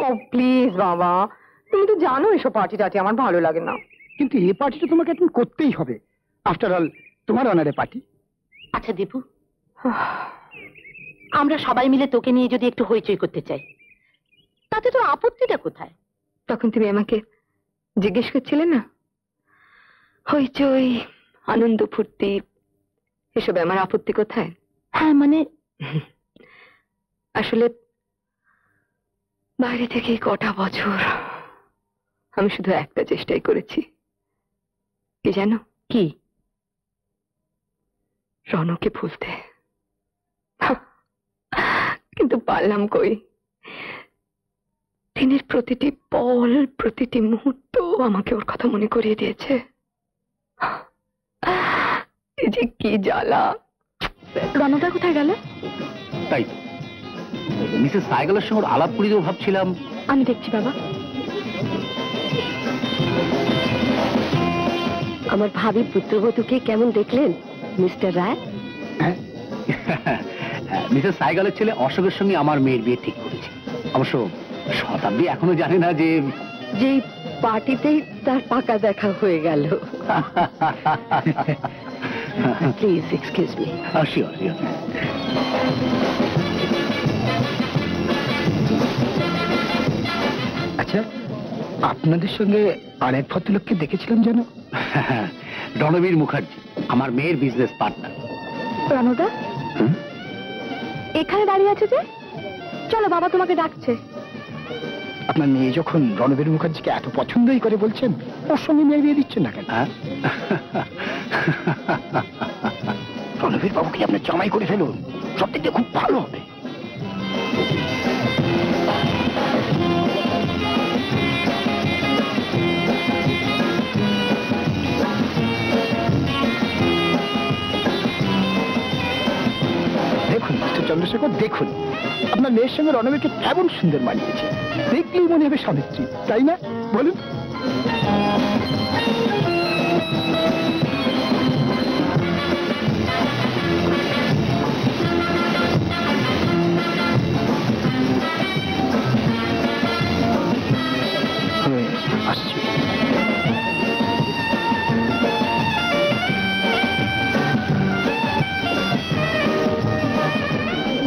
ও please বাবা, তুমি তো জানো এসব পার্টি টাটি আমার ভালো লাগে না। কিন্তু এই পার্টিটা তোমাকে এখন করতেই হবে, আফটার অল তোমার অনারে পার্টি। আচ্ছা দীপু, আমরা সবাই মিলে তোকে নিয়ে যদি একটু হইচই করতে চাই, তাতে তোর আপত্তিটা কোথায়? তখন তুমি আমাকে জিজ্ঞেস করছিলে না, হইচই আনন্দ ফুর্তি এসবে আমার আপত্তি কোথায়? হ্যাঁ মানে আসলে বাইরে থেকে কটা বছর আমি শুধু একটা চেষ্টাই করেছি, কি জানো? কি? রনকে ভুলতে, কিন্তু পারলাম কই। দিনের প্রতিটি পল, প্রতিটি মুহূর্ত আমাকে ওর কথা মনে করিয়ে দিয়েছে। এই যে কি জ্বালা। রনদা কোথায় গেল? তাই মিসেস সাইগালের সঙ্গে আলাপ করিতেও ভাবছিলাম। আমি দেখছি বাবা। আমার ভাবি পুত্রবধূকে কেমন দেখলেন মিস্টার রায়? মিসেস সাইগালের ছেলে অশোকের সঙ্গে আমার মেয়ের বিয়ে ঠিক করেছে। অবশ্য শতাব্দী এখনো জানে না যে যেই পার্টিতেই তার পাকা দেখা হয়ে গেল। Please excuse me. Sure sure. আচ্ছা, আপনাদের সঙ্গে আরেক ভদ্রলোককে দেখেছিলাম যেন? রণবীর মুখার্জি, আমার মেয়ের বিজনেস পার্টনার। রণদা এখানে দাঁড়িয়ে আছে যে? চলো, বাবা তোমাকে ডাকছে। আপনার মেয়ে যখন রণবীর মুখার্জিকে এত পছন্দই করে বলছেন, ওর সঙ্গে মেয়ে বিয়ে দিচ্ছেন না কেন? রণবীর বাবুকে আপনার জামাই করে ফেলুন, সব দিক দিয়ে খুব ভালো হবে। দেখুন মিস্টার চন্দ্রশেখর, দেখুন আপনার মেয়ের সঙ্গে রণবীরকে কেমন সুন্দর মানিয়েছে। দেখলেই মনে হবে স্বামী স্ত্রী, তাই না? বলুন। আসছি।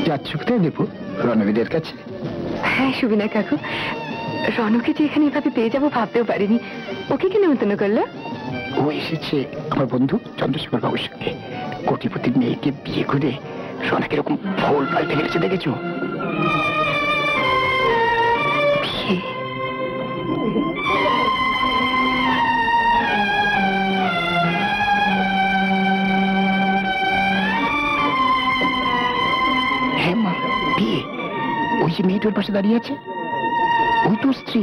যাচ্ছ কোথায় দেবো? রণবীরের কাছে? হ্যাঁ সুবিনা কাকু, রনকে যে এখানে এভাবে পেয়ে যাবো ভাবতেও পারিনি। ওকে কি নিমন্ত্রণ করলো? ও এসেছে আমার বন্ধু চন্দ্রশেখর বাবুর সঙ্গে। কোটিপতির মেয়েকে বিয়ে করে রনক এরকম ভোল পাল্টে গেছে, দেখেছো? হ্যাঁ মা, বিয়ে। ওই যে মেয়েটার পাশে দাঁড়িয়ে আছে, ওই তো স্ত্রী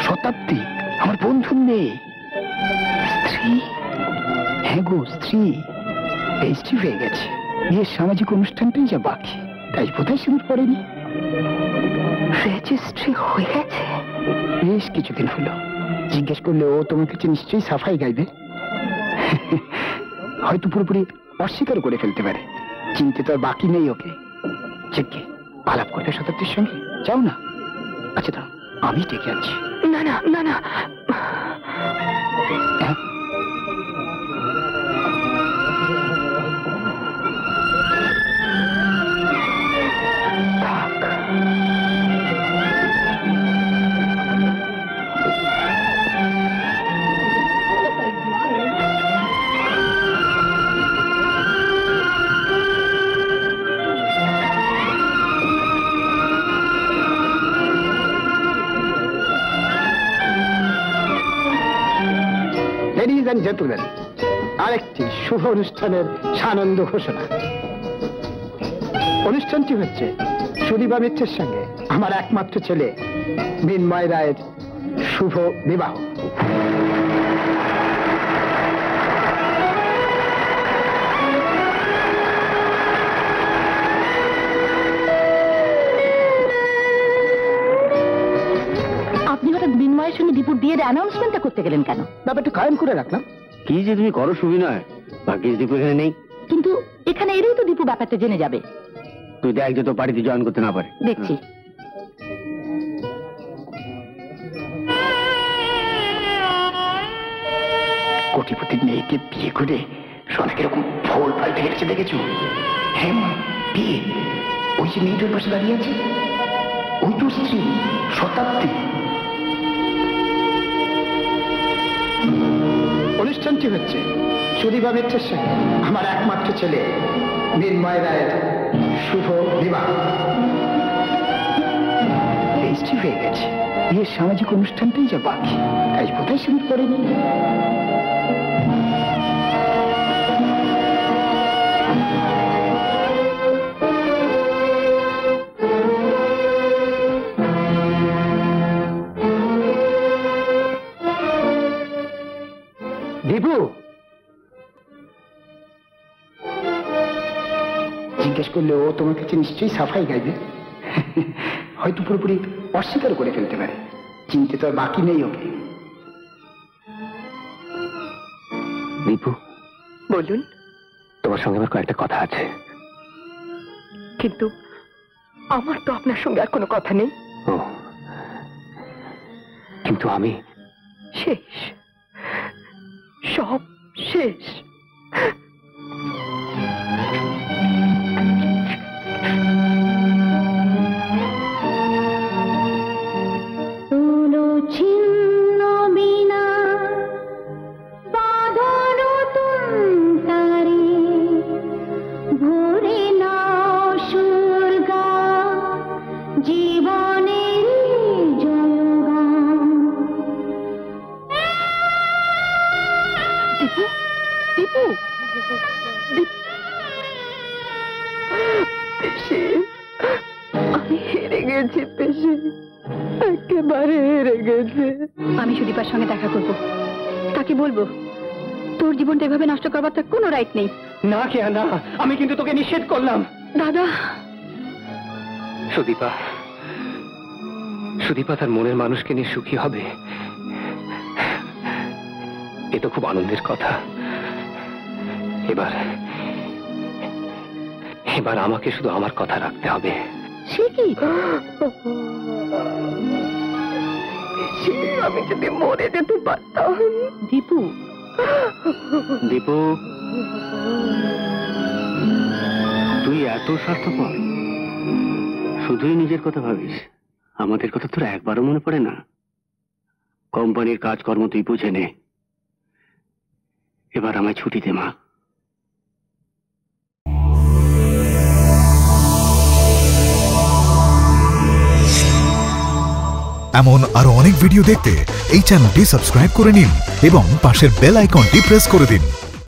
শতাব্দী, আমার বন্ধুর মেয়ে। স্ত্রী? হ্যাঁ গো, স্ত্রী। রেজিস্ট্রি হয়ে গেছে, বিয়ের সামাজিক অনুষ্ঠানটাই যা বাকি, তাই বোধহয় সিঁদুর পড়েনি। রেজিস্ট্রি হয়ে গেছে? বেশ কিছুদিন হলো। জিজ্ঞেস করলে ও তোমাকে নিশ্চয়ই সাফাই গাইবে। হয়তো পুরোপুরি অস্বীকার করে ফেলতে পারে, চিনতে তো আর বাকি নেই ওকে। চেকে আলাপ করবে শতাব্দীর সঙ্গে, যাও না? আচ্ছা দাও, আমি ডেকে আনছি। না না না না, লেডিজ এন্ড জেন্টলম্যান, আরেকটি শুভ অনুষ্ঠানের সানন্দ ঘোষণা। অনুষ্ঠানটি হচ্ছে সুদীপা মিত্রের সঙ্গে আমার একমাত্র ছেলে মিন্ময় রায়ের শুভ বিবাহ। আপনি হঠাৎ মিন্ময়ের সঙ্গে দীপুর বিয়ের অ্যানাউন্সমেন্টটা করতে গেলেন কেন? ব্যাপারটা কায়েম করে রাখলাম। কি যে তুমি করো সুবিনয়, ভাগ্যিস দীপু এখানে নেই। কিন্তু এখানে এলেই তো দীপু ব্যাপারটা জেনে যাবে। তুই দেখ যে তোর বাড়িতে জয়েন করতে না পারে। দেখছি। কোটিপতির মেয়েকে বিয়ে করে সোনা কিরকম ফোল পাল্টে গেছে দেখেছো? হ্যাঁ মা, বিয়ে। ওই যে মেয়েটার পাশে দাঁড়িয়ে আছে, ওই তো স্ত্রী শতাব্দী। অনুষ্ঠানটি হচ্ছে সুদীপা মিত্রের সঙ্গে আমার একমাত্র ছেলে মৃন্ময় রায়ের শুভ বিবাহ। রেজিস্ট্রি হয়ে গেছে, বিয়ের সামাজিক অনুষ্ঠানটাই যা বাকি, তাই বোধহয় শুরু করেনি। দীপু, জিজ্ঞেস করলে ও তোমার কাছে নিশ্চয়ই সাফাই গাইবে। হয়তো পুরোপুরি অস্বীকার করে ফেলতে পারে, চিনতে তো আর বাকি নেই ওকে। দীপু, বলুন। তোমার সঙ্গে আমার কয়েকটা কথা আছে। কিন্তু আমার তো আপনার সঙ্গে আর কোনো কথা নেই। ও, কিন্তু আমি শেষ, সব শেষ। আমি হেরে গেছি পেশি, একেবারে হেরে গেছি। আমি সুদীপার সঙ্গে দেখা করব, তাকে বলবো তোর জীবনটা এভাবে নষ্ট করবার তার কোনো রাইট নেই। না কে না, আমি কিন্তু তোকে নিষেধ করলাম। দাদা, সুদীপা, সুদীপা তার মনের মানুষকে নিয়ে সুখী হবে, এ তো খুব আনন্দের কথা। এবার এবার আমাকে শুধু আমার কথা রাখতে হবে। সে কি? আমি যদি মরে যেতে পারতাম। দীপু, দীপু, তুই এত স্বার্থপর, শুধুই নিজের কথা ভাবিস, আমাদের কথা তোর একবারও মনে পড়ে না? কোম্পানির কাজকর্ম তুই বুঝে নে, এবার আমায় ছুটি দে মা। এমন আরো অনেক ভিডিও দেখতে এই চ্যানেলটি সাবস্ক্রাইব করে নিন এবং পাশের বেল আইকনটি প্রেস করে দিন।